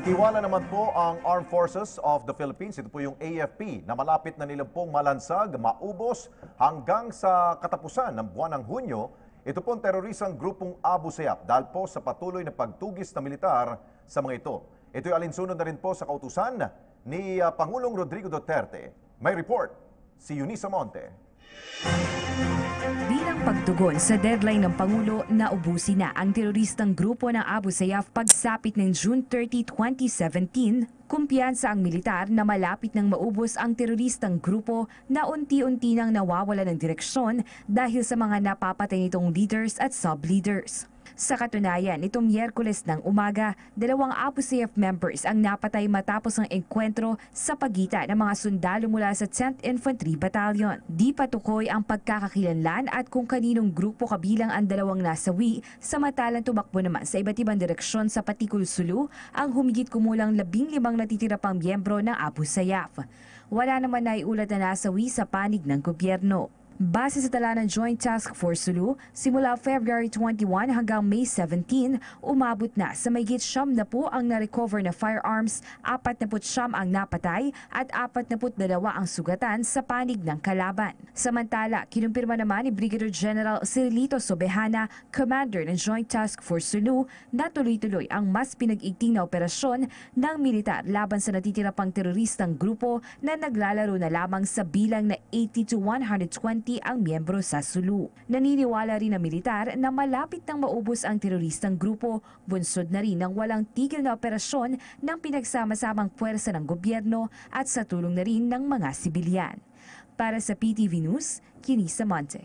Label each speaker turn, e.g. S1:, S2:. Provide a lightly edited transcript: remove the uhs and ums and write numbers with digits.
S1: Tiwala naman po ang Armed Forces of the Philippines, ito po yung AFP, na malapit na nilang pong malansag, maubos hanggang sa katapusan ng buwan ng Hunyo. Ito po ang terorisang grupong Abu Sayyaf dahil po sa patuloy na pagtugis na militar sa mga ito. Ito'y alinsunod na rin po sa kautusan ni Pangulong Rodrigo Duterte. May report si Eunice Monte.
S2: Bilang pagtugon sa deadline ng Pangulo na ubusin na ang teroristang grupo ng Abu Sayyaf pagsapit ng June 30, 2017, kumpiyansa ang militar na malapit nang maubos ang teroristang grupo na unti-unti nang nawawala ng direksyon dahil sa mga napapatay nitong leaders at sub-leaders. Sa katunayan, itong Miyerkules ng umaga, 2 Abu Sayyaf members ang napatay matapos ang engkwentro sa pagitan ng mga sundalo mula sa 10th Infantry Battalion. Di patukoy ang pagkakakilanlan at kung kaninong grupo kabilang ang 2 nasawi, samantalang tumakbo naman sa iba't ibang direksyon sa Patikul Sulu ang humigit kumulang 15 natitira pang miyembro ng Abu Sayyaf. Wala naman naiulat na nasawi sa panig ng gobyerno. Base sa tala ng Joint Task Force Sulu, simula February 21 hanggang May 17, umabot na sa mahigit 70 na po ang na-recover na firearms, 49 ang napatay at 42 ang sugatan sa panig ng kalaban. Samantala, kinumpirma naman ni Brigadier General Cirilito Sobejana, Commander ng Joint Task Force Sulu, na tuloy-tuloy ang mas pinag-igting na operasyon ng militar laban sa natitira pang teroristang grupo na naglalaro na lamang sa bilang na 80 to 120 ang miyembro sa Sulu. Naniniwala rin ang militar na malapit nang maubos ang teroristang grupo, bunsod na rin ng walang tigil na operasyon ng pinagsama-samang puwersa ng gobyerno at sa tulong na rin ng mga sibilyan. Para sa PTV News, Eunice Monte.